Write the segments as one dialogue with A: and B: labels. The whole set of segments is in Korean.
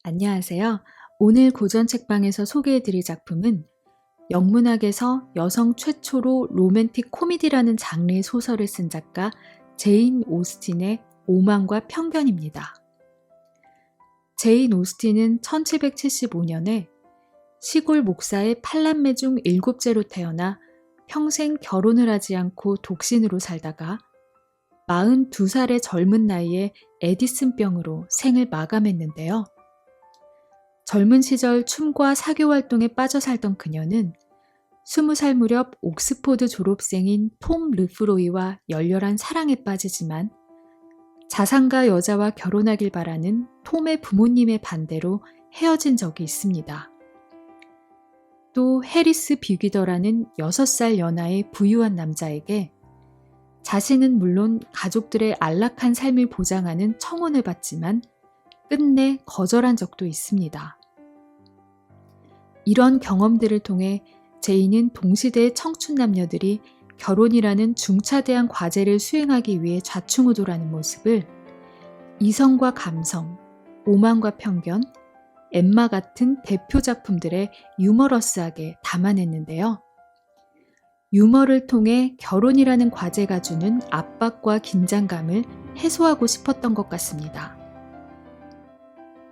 A: 안녕하세요. 오늘 고전 책방에서 소개해드릴 작품은 영문학에서 여성 최초로 로맨틱 코미디라는 장르의 소설을 쓴 작가 제인 오스틴의 오만과 편견입니다. 제인 오스틴은 1775년에 시골 목사의 8남매 중 7째로 태어나 평생 결혼을 하지 않고 독신으로 살다가 42살의 젊은 나이에 에디슨병으로 생을 마감했는데요. 젊은 시절 춤과 사교 활동에 빠져 살던 그녀는 20살 무렵 옥스포드 졸업생인 톰 르프로이와 열렬한 사랑에 빠지지만 자상가 여자와 결혼하길 바라는 톰의 부모님의 반대로 헤어진 적이 있습니다. 또 해리스 비귀더라는 6살 연하의 부유한 남자에게 자신은 물론 가족들의 안락한 삶을 보장하는 청혼을 받지만 끝내 거절한 적도 있습니다. 이런 경험들을 통해 제인은 동시대의 청춘 남녀들이 결혼이라는 중차대한 과제를 수행하기 위해 좌충우돌하는 모습을 이성과 감성, 오만과 편견, 엠마 같은 대표 작품들에 유머러스하게 담아냈는데요. 유머를 통해 결혼이라는 과제가 주는 압박과 긴장감을 해소하고 싶었던 것 같습니다.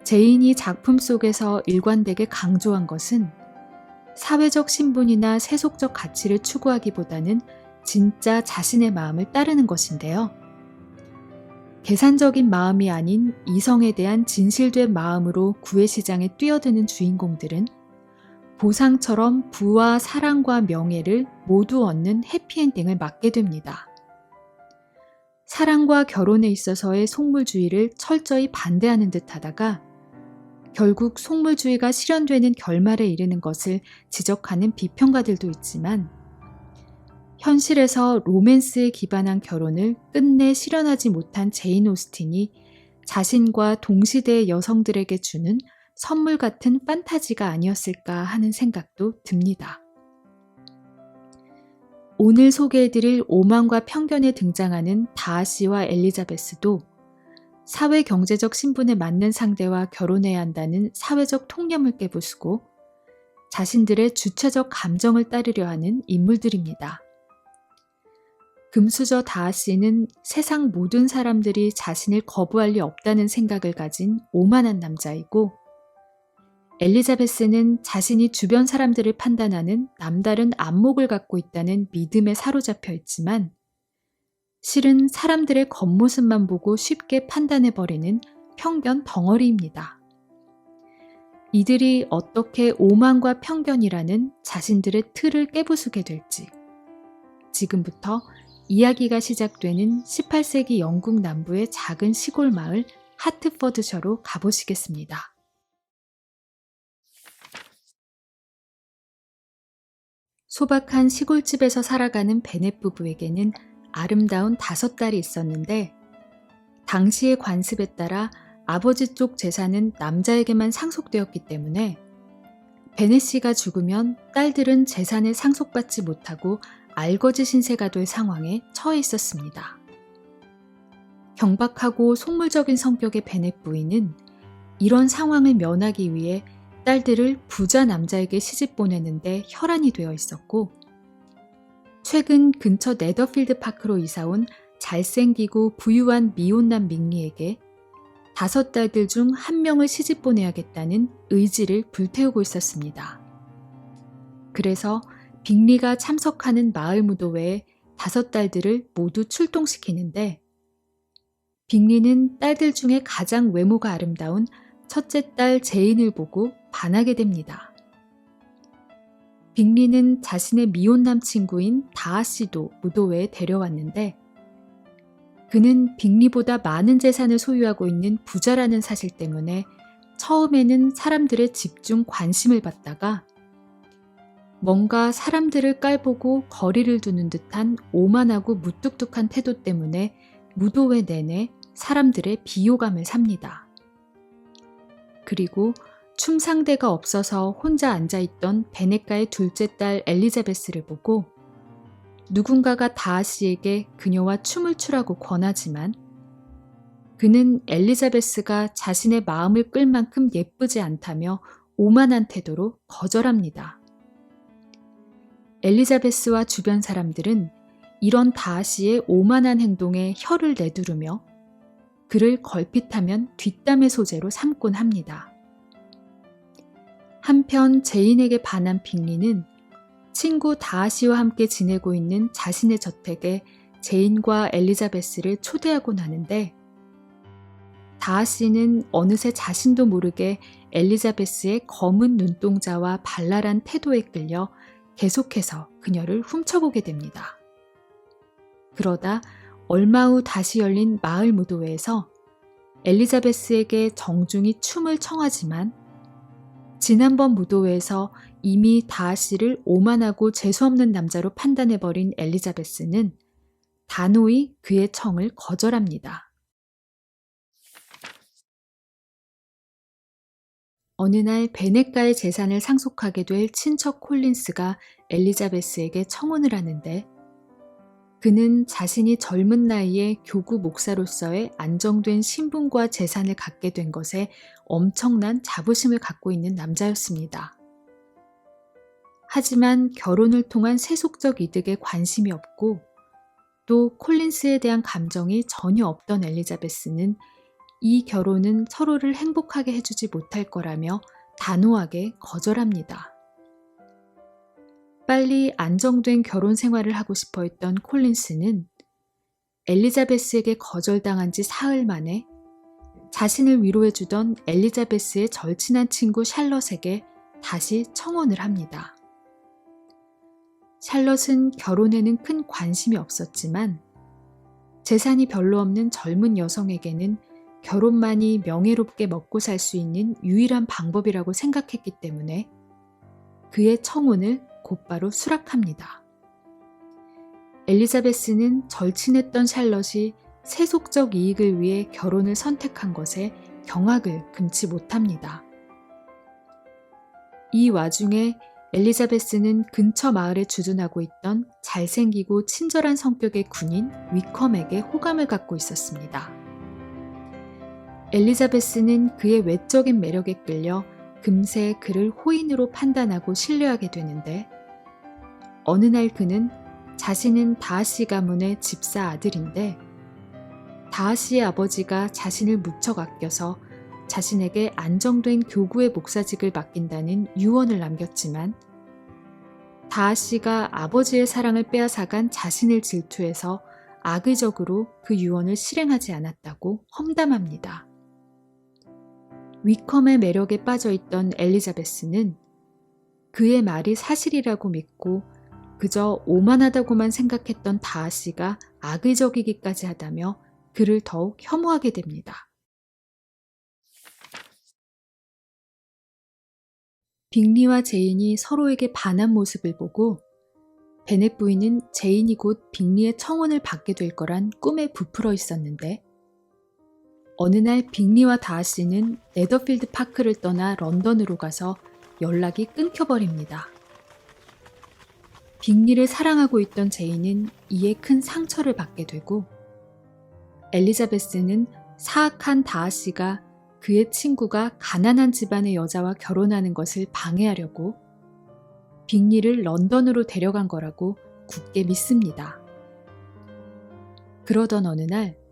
A: 제인이 작품 속에서 일관되게 강조한 것은 사회적 신분이나 세속적 가치를 추구하기보다는 진짜 자신의 마음을 따르는 것인데요. 계산적인 마음이 아닌 이성에 대한 진실된 마음으로 구애시장에 뛰어드는 주인공들은 보상처럼 부와 사랑과 명예를 모두 얻는 해피엔딩을 맞게 됩니다. 사랑과 결혼에 있어서의 속물주의를 철저히 반대하는 듯 하다가 결국 속물주의가 실현되는 결말에 이르는 것을 지적하는 비평가들도 있지만 현실에서 로맨스에 기반한 결혼을 끝내 실현하지 못한 제인 오스틴이 자신과 동시대의 여성들에게 주는 선물 같은 판타지가 아니었을까 하는 생각도 듭니다. 오늘 소개해드릴 오만과 편견에 등장하는 다하시와 엘리자베스도 사회 경제적 신분에 맞는 상대와 결혼해야 한다는 사회적 통념을 깨부수고 자신들의 주체적 감정을 따르려 하는 인물들입니다. 금수저 다하시는 세상 모든 사람들이 자신을 거부할 리 없다는 생각을 가진 오만한 남자이고 엘리자베스는 자신이 주변 사람들을 판단하는 남다른 안목을 갖고 있다는 믿음에 사로잡혀 있지만 실은 사람들의 겉모습만 보고 쉽게 판단해버리는 편견 덩어리입니다. 이들이 어떻게 오만과 편견이라는 자신들의 틀을 깨부수게 될지 지금부터 이야기가 시작되는 18세기 영국 남부의 작은 시골 마을 하트퍼드셔로 가보시겠습니다. 소박한 시골집에서 살아가는 베넷 부부에게는 아름다운 5딸이 있었는데 당시의 관습에 따라 아버지 쪽 재산은 남자에게만 상속되었기 때문에 베넷 씨가 죽으면 딸들은 재산을 상속받지 못하고 알거지 신세가 될 상황에 처해 있었습니다. 경박하고 속물적인 성격의 베넷 부인은 이런 상황을 면하기 위해 딸들을 부자 남자에게 시집 보내는데 혈안이 되어 있었고 최근 근처 네더필드 파크로 이사온 잘생기고 부유한 미혼남 밍리에게 5딸들 중 1명을 시집 보내야겠다는 의지를 불태우고 있었습니다. 그래서 빅리가 참석하는 마을 무도회에 5딸들을 모두 출동시키는데 빅리는 딸들 중에 가장 외모가 아름다운 첫째 딸 제인을 보고 반하게 됩니다. 빅리는 자신의 미혼남 친구인 다하씨도 무도회에 데려왔는데 그는 빅리보다 많은 재산을 소유하고 있는 부자라는 사실 때문에 처음에는 사람들의 집중 관심을 받다가 뭔가 사람들을 깔보고 거리를 두는 듯한 오만하고 무뚝뚝한 태도 때문에 무도회 내내 사람들의 비호감을 삽니다. 그리고 춤 상대가 없어서 혼자 앉아있던 베넷가의 둘째 딸 엘리자베스를 보고 누군가가 다하시에게 그녀와 춤을 추라고 권하지만 그는 엘리자베스가 자신의 마음을 끌 만큼 예쁘지 않다며 오만한 태도로 거절합니다. 엘리자베스와 주변 사람들은 이런 다하시의 오만한 행동에 혀를 내두르며 그를 걸핏하면 뒷담의 소재로 삼곤 합니다. 한편 제인에게 반한 빅리는 친구 다하시와 함께 지내고 있는 자신의 저택에 제인과 엘리자베스를 초대하곤 하는데 다하시는 어느새 자신도 모르게 엘리자베스의 검은 눈동자와 발랄한 태도에 끌려 계속해서 그녀를 훔쳐보게 됩니다. 그러다 얼마 후 다시 열린 마을 무도회에서 엘리자베스에게 정중히 춤을 청하지만 지난번 무도회에서 이미 다하시를 오만하고 재수없는 남자로 판단해버린 엘리자베스는 단호히 그의 청을 거절합니다. 어느 날 베네가의 재산을 상속하게 될 친척 콜린스가 엘리자베스에게 청혼을 하는데 그는 자신이 젊은 나이에 교구 목사로서의 안정된 신분과 재산을 갖게 된 것에 엄청난 자부심을 갖고 있는 남자였습니다. 하지만 결혼을 통한 세속적 이득에 관심이 없고 또 콜린스에 대한 감정이 전혀 없던 엘리자베스는 이 결혼은 서로를 행복하게 해주지 못할 거라며 단호하게 거절합니다. 빨리 안정된 결혼 생활을 하고 싶어 했던 콜린스는 엘리자베스에게 거절당한 지 사흘 만에 자신을 위로해주던 엘리자베스의 절친한 친구 샬럿에게 다시 청혼을 합니다. 샬럿은 결혼에는 큰 관심이 없었지만 재산이 별로 없는 젊은 여성에게는 결혼만이 명예롭게 먹고 살 수 있는 유일한 방법이라고 생각했기 때문에 그의 청혼을 곧바로 수락합니다. 엘리자베스는 절친했던 샬럿이 세속적 이익을 위해 결혼을 선택한 것에 경악을 금치 못합니다. 이 와중에 엘리자베스는 근처 마을에 주둔하고 있던 잘생기고 친절한 성격의 군인 위컴에게 호감을 갖고 있었습니다. 엘리자베스는 그의 외적인 매력에 끌려 금세 그를 호인으로 판단하고 신뢰하게 되는데 어느 날 그는 자신은 다하시 가문의 집사 아들인데 다하시의 아버지가 자신을 무척 아껴서 자신에게 안정된 교구의 목사직을 맡긴다는 유언을 남겼지만 다하시가 아버지의 사랑을 빼앗아간 자신을 질투해서 악의적으로 그 유언을 실행하지 않았다고 험담합니다. 위컴의 매력에 빠져있던 엘리자베스는 그의 말이 사실이라고 믿고 그저 오만하다고만 생각했던 다하시가 악의적이기까지 하다며 그를 더욱 혐오하게 됩니다. 빅리와 제인이 서로에게 반한 모습을 보고 베넷 부인은 제인이 곧 빅리의 청혼을 받게 될 거란 꿈에 부풀어 있었는데 어느 날 빅리와 다하시는 네더필드 파크를 떠나 런던으로 가서 연락이 끊겨버립니다. 빅리를 사랑하고 있던 제인은 이에 큰 상처를 받게 되고 엘리자베스는 사악한 다하시가 그의 친구가 가난한 집안의 여자와 결혼하는 것을 방해하려고 빅리를 런던으로 데려간 거라고 굳게 믿습니다. 그러던 어느 날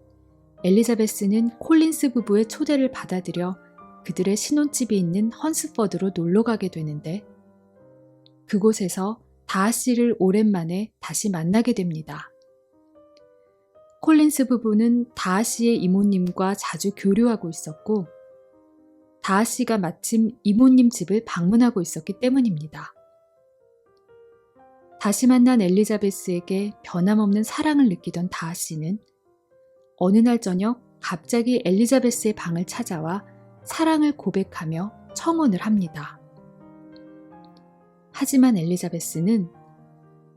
A: 엘리자베스는 콜린스 부부의 초대를 받아들여 그들의 신혼집이 있는 헌스퍼드로 놀러가게 되는데 그곳에서 다하시를 오랜만에 다시 만나게 됩니다. 콜린스 부부는 다하시의 이모님과 자주 교류하고 있었고 다하시가 마침 이모님 집을 방문하고 있었기 때문입니다. 다시 만난 엘리자베스에게 변함없는 사랑을 느끼던 다하시는 어느 날 저녁 갑자기 엘리자베스의 방을 찾아와 사랑을 고백하며 청혼을 합니다. 하지만 엘리자베스는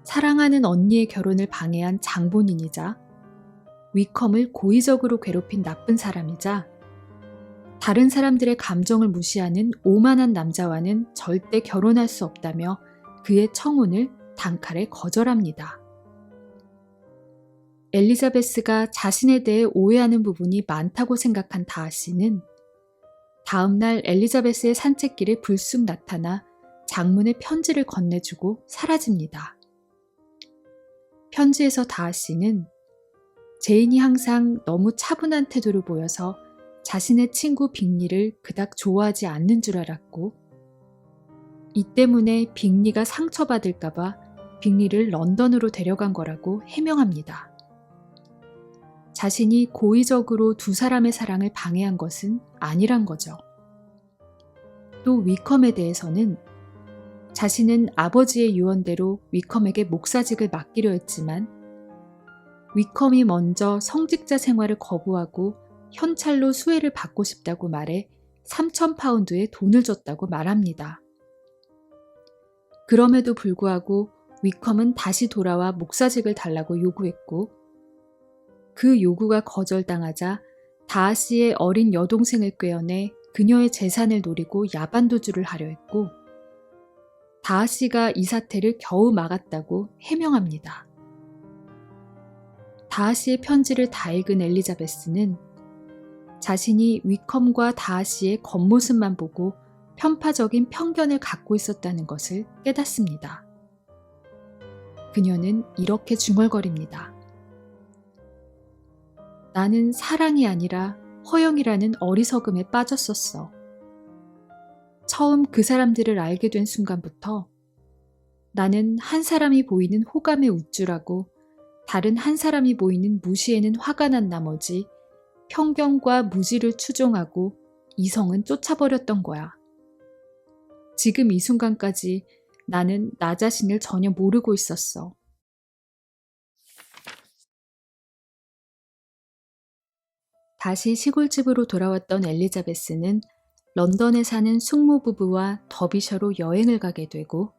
A: 사랑하는 언니의 결혼을 방해한 장본인이자 위컴을 고의적으로 괴롭힌 나쁜 사람이자 다른 사람들의 감정을 무시하는 오만한 남자와는 절대 결혼할 수 없다며 그의 청혼을 단칼에 거절합니다. 엘리자베스가 자신에 대해 오해하는 부분이 많다고 생각한 다하씨는 다음날 엘리자베스의 산책길에 불쑥 나타나 장문의 편지를 건네주고 사라집니다. 편지에서 다하씨는 제인이 항상 너무 차분한 태도를 보여서 자신의 친구 빅리를 그닥 좋아하지 않는 줄 알았고 이 때문에 빅리가 상처받을까봐 빅리를 런던으로 데려간 거라고 해명합니다. 자신이 고의적으로 두 사람의 사랑을 방해한 것은 아니란 거죠. 또 위컴에 대해서는 자신은 아버지의 유언대로 위컴에게 목사직을 맡기려 했지만 위컴이 먼저 성직자 생활을 거부하고 현찰로 수혜를 받고 싶다고 말해 3,000파운드의 돈을 줬다고 말합니다. 그럼에도 불구하고 위컴은 다시 돌아와 목사직을 달라고 요구했고 그 요구가 거절당하자 다하씨의 어린 여동생을 꿰어내 그녀의 재산을 노리고 야반도주를 하려 했고 다하씨가 이 사태를 겨우 막았다고 해명합니다. 다하씨의 편지를 다 읽은 엘리자베스는 자신이 위컴과 다하씨의 겉모습만 보고 편파적인 편견을 갖고 있었다는 것을 깨닫습니다. 그녀는 이렇게 중얼거립니다. 나는 사랑이 아니라 허영이라는 어리석음에 빠졌었어. 처음 그 사람들을 알게 된 순간부터 나는 한 사람이 보이는 호감에 우쭐하고 다른 한 사람이 보이는 무시에는 화가 난 나머지 편견과 무지를 추종하고 이성은 쫓아버렸던 거야. 지금 이 순간까지 나는 나 자신을 전혀 모르고 있었어. 다시 시골집으로 돌아왔던 엘리자베스는 런던에 사는 숙모 부부와 더비셔로 여행을 가게 되고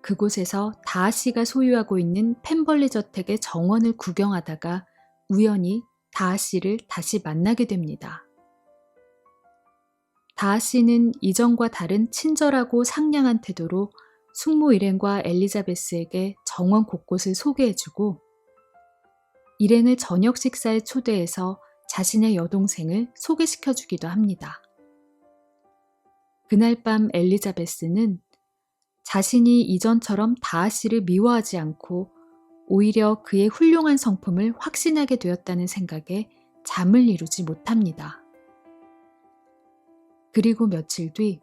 A: 그곳에서 다하씨가 소유하고 있는 펜벌리 저택의 정원을 구경하다가 우연히 다하씨를 다시 만나게 됩니다. 다하씨는 이전과 다른 친절하고 상냥한 태도로 숙모 일행과 엘리자베스에게 정원 곳곳을 소개해주고 일행을 저녁 식사에 초대해서 자신의 여동생을 소개시켜주기도 합니다. 그날 밤 엘리자베스는 자신이 이전처럼 다하씨를 미워하지 않고 오히려 그의 훌륭한 성품을 확신하게 되었다는 생각에 잠을 이루지 못합니다. 그리고 며칠 뒤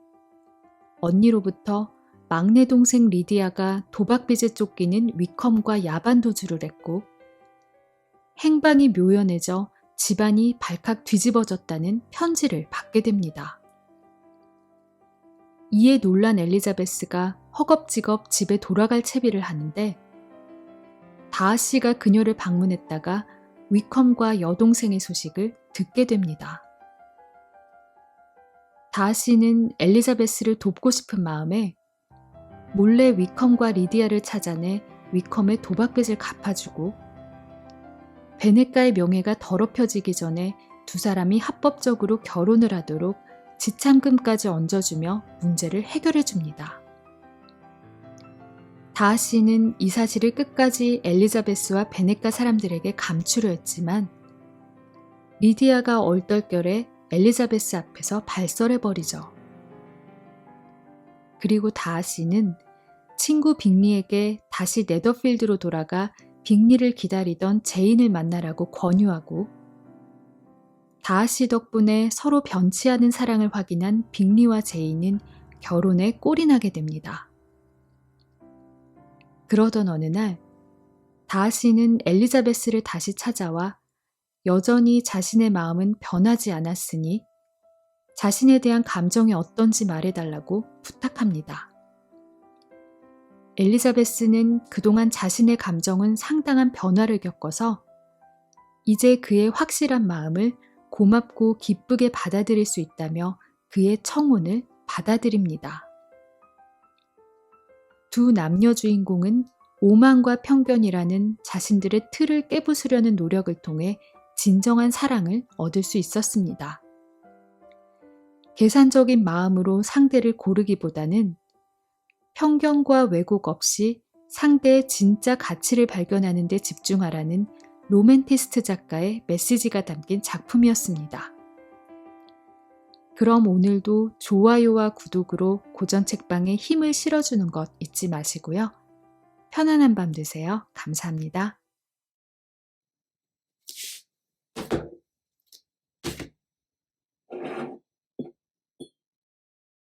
A: 언니로부터 막내 동생 리디아가 도박빚에 쫓기는 위컴과 야반도주를 했고 행방이 묘연해져 집안이 발칵 뒤집어졌다는 편지를 받게 됩니다. 이에 놀란 엘리자베스가 허겁지겁 집에 돌아갈 채비를 하는데 다하씨가 그녀를 방문했다가 위컴과 여동생의 소식을 듣게 됩니다. 다하씨는 엘리자베스를 돕고 싶은 마음에 몰래 위컴과 리디아를 찾아내 위컴의 도박빚을 갚아주고 베네가의 명예가 더럽혀지기 전에 두 사람이 합법적으로 결혼을 하도록 지참금까지 얹어주며 문제를 해결해줍니다. 다하씨는 이 사실을 끝까지 엘리자베스와 베네가 사람들에게 감추려 했지만 리디아가 얼떨결에 엘리자베스 앞에서 발설해버리죠. 그리고 다하씨는 친구 빅리에게 다시 네더필드로 돌아가 빅리를 기다리던 제인을 만나라고 권유하고 다하씨 덕분에 서로 변치 않은 사랑을 확인한 빅리와 제인은 결혼에 꼴이 나게 됩니다. 그러던 어느 날 다하씨는 엘리자베스를 다시 찾아와 여전히 자신의 마음은 변하지 않았으니 자신에 대한 감정이 어떤지 말해달라고 부탁합니다. 엘리자베스는 그동안 자신의 감정은 상당한 변화를 겪어서 이제 그의 확실한 마음을 고맙고 기쁘게 받아들일 수 있다며 그의 청혼을 받아들입니다. 두 남녀 주인공은 오만과 편견이라는 자신들의 틀을 깨부수려는 노력을 통해 진정한 사랑을 얻을 수 있었습니다. 계산적인 마음으로 상대를 고르기보다는 편견과 왜곡 없이 상대의 진짜 가치를 발견하는 데 집중하라는 로맨티스트 작가의 메시지가 담긴 작품이었습니다. 그럼 오늘도 좋아요와 구독으로 고전책방에 힘을 실어주는 것 잊지 마시고요. 편안한 밤 되세요. 감사합니다.